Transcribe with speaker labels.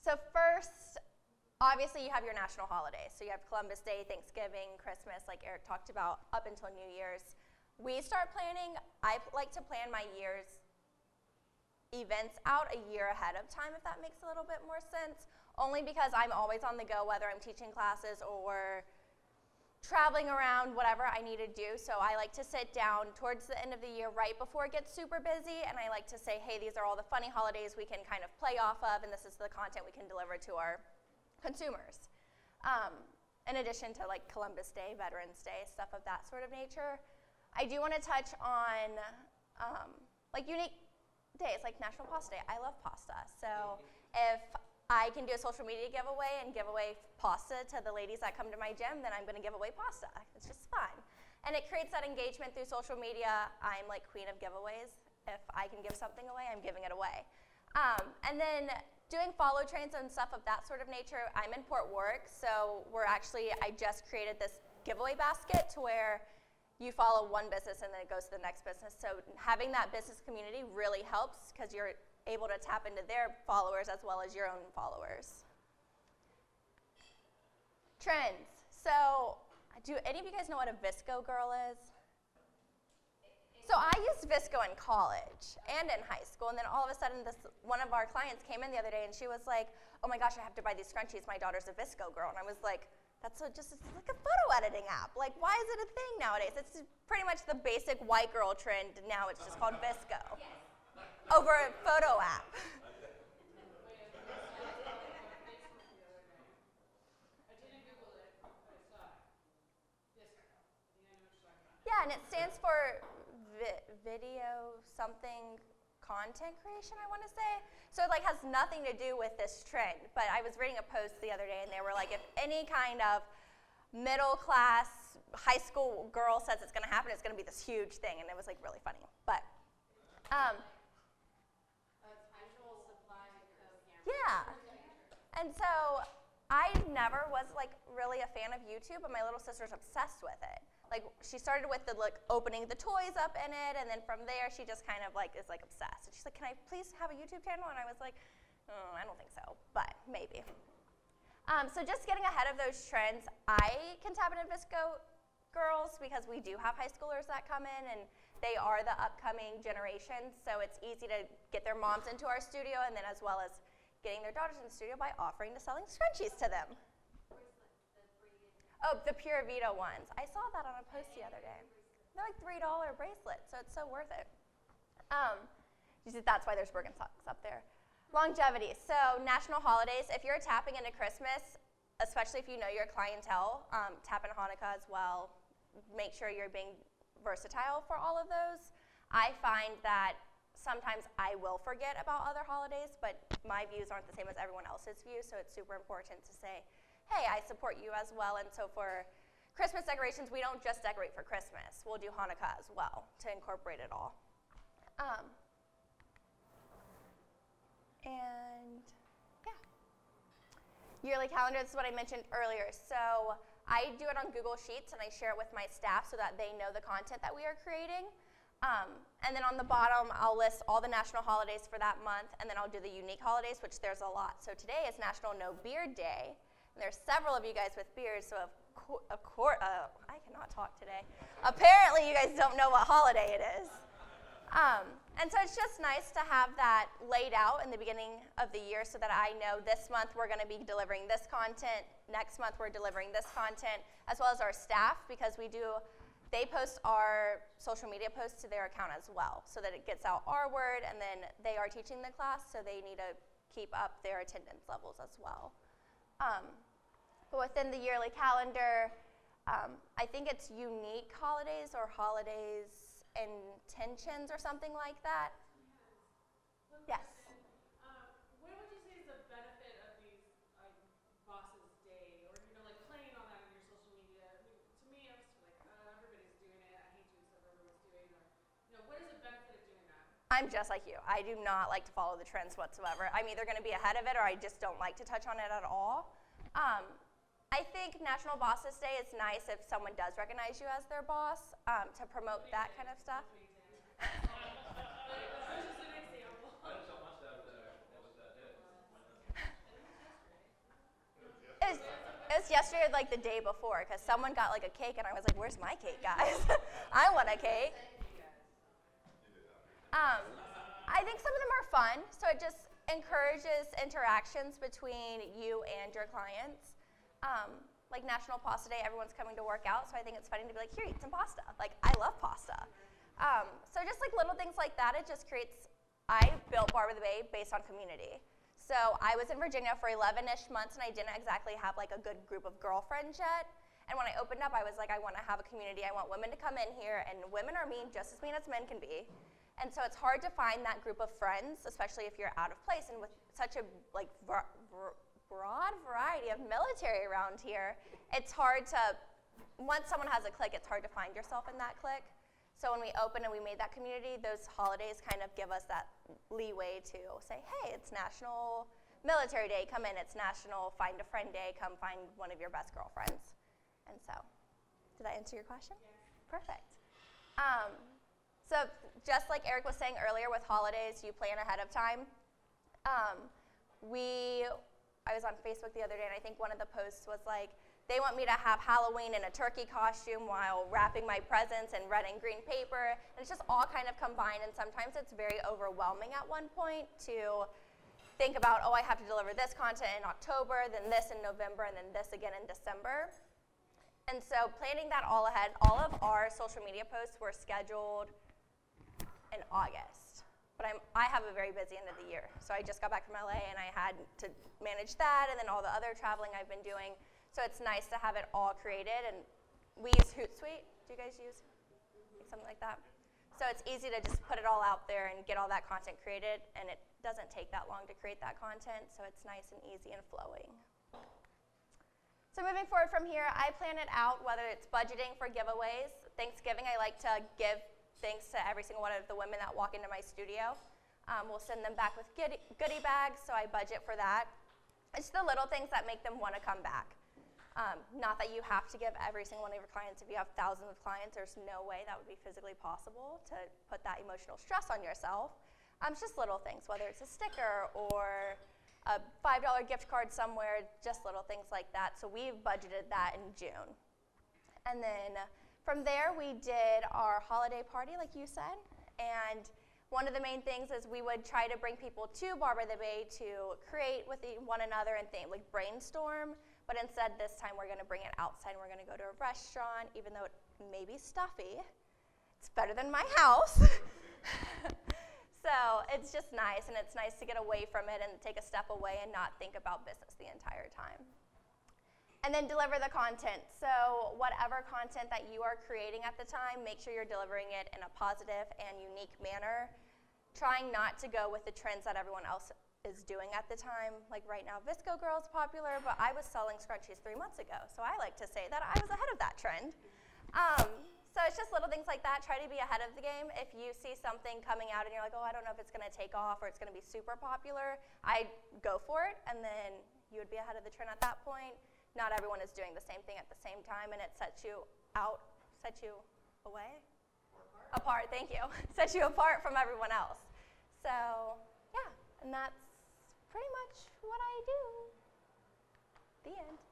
Speaker 1: So first, obviously you have your national holidays. So you have Columbus Day, Thanksgiving, Christmas, like Eric talked about, up until New Year's. We start planning, I like to plan my year's events out a year ahead of time, if that makes a little bit more sense, only because I'm always on the go, whether I'm teaching classes or traveling around, whatever I need to do. So I like to sit down towards the end of the year right before it gets super busy, and I like to say, hey, these are all the funny holidays we can kind of play off of, and this is the content we can deliver to our consumers. In addition to like Columbus Day, Veterans Day, stuff of that sort of nature. I do want to touch on like unique days, like National Pasta Day. I love pasta, so if I can do a social media giveaway and give away pasta to the ladies that come to my gym, then I'm going to give away pasta. It's just fun. And it creates that engagement through social media. I'm like queen of giveaways. If I can give something away, I'm giving it away. And then doing follow trains and stuff of that sort of nature. I'm in Fort Worth, so I just created this giveaway basket to where you follow one business and then it goes to the next business. So having that business community really helps because you're able to tap into their followers as well as your own followers. Trends. So do any of you guys know what a Visco girl is? So I used Visco in college and in high school, and then all of a sudden one of our clients came in the other day and she was like, oh my gosh, I have to buy these scrunchies. My daughter's a Visco girl. And I was like, it's like a photo editing app. Like, why is it a thing nowadays? It's pretty much the basic white girl trend. Now it's just called Visco. Over a photo app. Yeah, and it stands for video something content creation, I want to say. So it like has nothing to do with this trend. But I was reading a post the other day, and they were like, if any kind of middle class high school girl says it's going to happen, it's going to be this huge thing, and it was like really funny. But yeah. And so I never was like really a fan of YouTube, but my little sister's obsessed with it. Like she started with the like opening the toys up in it, and then from there she just kind of like is like obsessed. And she's like, "Can I please have a YouTube channel?" And I was like, "I don't think so, but maybe." So just getting ahead of those trends, I can tap into Visco girls because we do have high schoolers that come in, and they are the upcoming generation. So it's easy to get their moms into our studio, and then as well as getting their daughters in the studio by offering to selling scrunchies to them. Oh, the Pura Vida ones. I saw that on a post the other day. They're like $3 bracelets, so it's so worth it. That's why there's Birkenstocks up there. Longevity. So national holidays. If you're tapping into Christmas, especially if you know your clientele, tap into Hanukkah as well. Make sure you're being versatile for all of those. I find that sometimes I will forget about other holidays, but my views aren't the same as everyone else's views, so it's super important to say, hey, I support you as well. And so for Christmas decorations, we don't just decorate for Christmas. We'll do Hanukkah as well to incorporate it all. And yeah. Yearly calendar, this is what I mentioned earlier. So I do it on Google Sheets, and I share it with my staff so that they know the content that we are creating. And then on the bottom, I'll list all the national holidays for that month, and then I'll do the unique holidays, which there's a lot. So today is National No Beard Day. There's several of you guys with beards, so of course, I cannot talk today. Apparently, you guys don't know what holiday it is. And so it's just nice to have that laid out in the beginning of the year so that I know this month we're going to be delivering this content, next month we're delivering this content, as well as our staff, because they post our social media posts to their account as well, so that it gets out our word, and then they are teaching the class, so they need to keep up their attendance levels as well. But within the yearly calendar, I think it's unique holidays or holidays intentions or something like that. Yes.
Speaker 2: What would you say is the benefit of these Boss's Day, or like playing on that in your social media? I mean, to me, I was like, everybody's doing it. I hate doing stuff everyone's doing. Or, what is the benefit of doing that?
Speaker 1: I'm just like you. I do not like to follow the trends whatsoever. I'm either going to be ahead of it, or I just don't like to touch on it at all. I think National Bosses Day is nice if someone does recognize you as their boss, to promote that kind of stuff. yesterday, like the day before, because someone got like a cake, and I was like, "Where's my cake, guys? I want a cake." I think some of them are fun, so it just encourages interactions between you and your clients. Like National Pasta Day, everyone's coming to work out, so I think it's funny to be like, "Here, eat some pasta." Like, I love pasta. So just like little things like that, it just creates. I built Bar by the Bay based on community. So I was in Virginia for 11-ish months, and I didn't exactly have like a good group of girlfriends yet. And when I opened up, I was like, I want to have a community. I want women to come in here, and women are mean, just as mean as men can be. And so it's hard to find that group of friends, especially if you're out of place. And with such a like broad variety of military around here, it's hard to, once someone has a clique, it's hard to find yourself in that clique. So when we opened and we made that community, those holidays kind of give us that leeway to say, hey, it's National Military Day, come in. It's National Find a Friend Day, come find one of your best girlfriends. And so, did I answer your question?
Speaker 2: Yes.
Speaker 1: Perfect. So just like Eric was saying earlier with holidays, you plan ahead of time. I was on Facebook the other day, and I think one of the posts was like, they want me to have Halloween in a turkey costume while wrapping my presents in red and green paper. And it's just all kind of combined, and sometimes it's very overwhelming at one point to think about, oh, I have to deliver this content in October, then this in November, and then this again in December. And so planning that all ahead, all of our social media posts were scheduled in August. But I have a very busy end of the year. So I just got back from LA, and I had to manage that, and then all the other traveling I've been doing. So it's nice to have it all created, and we use Hootsuite. Do you guys use something like that? So it's easy to just put it all out there and get all that content created, and it doesn't take that long to create that content, so it's nice and easy and flowing. So moving forward from here, I plan it out, whether it's budgeting for giveaways. Thanksgiving, I like to give thanks to every single one of the women that walk into my studio. We'll send them back with goodie bags, so I budget for that. It's the little things that make them want to come back. Not that you have to give every single one of your clients. If you have thousands of clients, there's no way that would be physically possible to put that emotional stress on yourself. It's just little things, whether it's a sticker or a $5 gift card somewhere, just little things like that. So we've budgeted that in June. And then from there, we did our holiday party, like you said. And one of the main things is we would try to bring people to Bar by the Bay to create with one another and like brainstorm. But instead, this time, we're going to bring it outside, and we're going to go to a restaurant, even though it may be stuffy. It's better than my house. So it's just nice, and it's nice to get away from it and take a step away and not think about business the entire time. And then deliver the content. So whatever content that you are creating at the time, make sure you're delivering it in a positive and unique manner, trying not to go with the trends that everyone else is doing at the time. Like right now, Visco Girl is popular, but I was selling scrunchies 3 months ago, so I like to say that I was ahead of that trend. So it's just little things like that. Try to be ahead of the game. If you see something coming out and you're like, oh, I don't know if it's going to take off or it's going to be super popular, I'd go for it, and then you would be ahead of the trend at that point. Not everyone is doing the same thing at the same time, and it sets you away? Apart, thank you. Sets you apart from everyone else. So, yeah, and that's pretty much what I do. The end.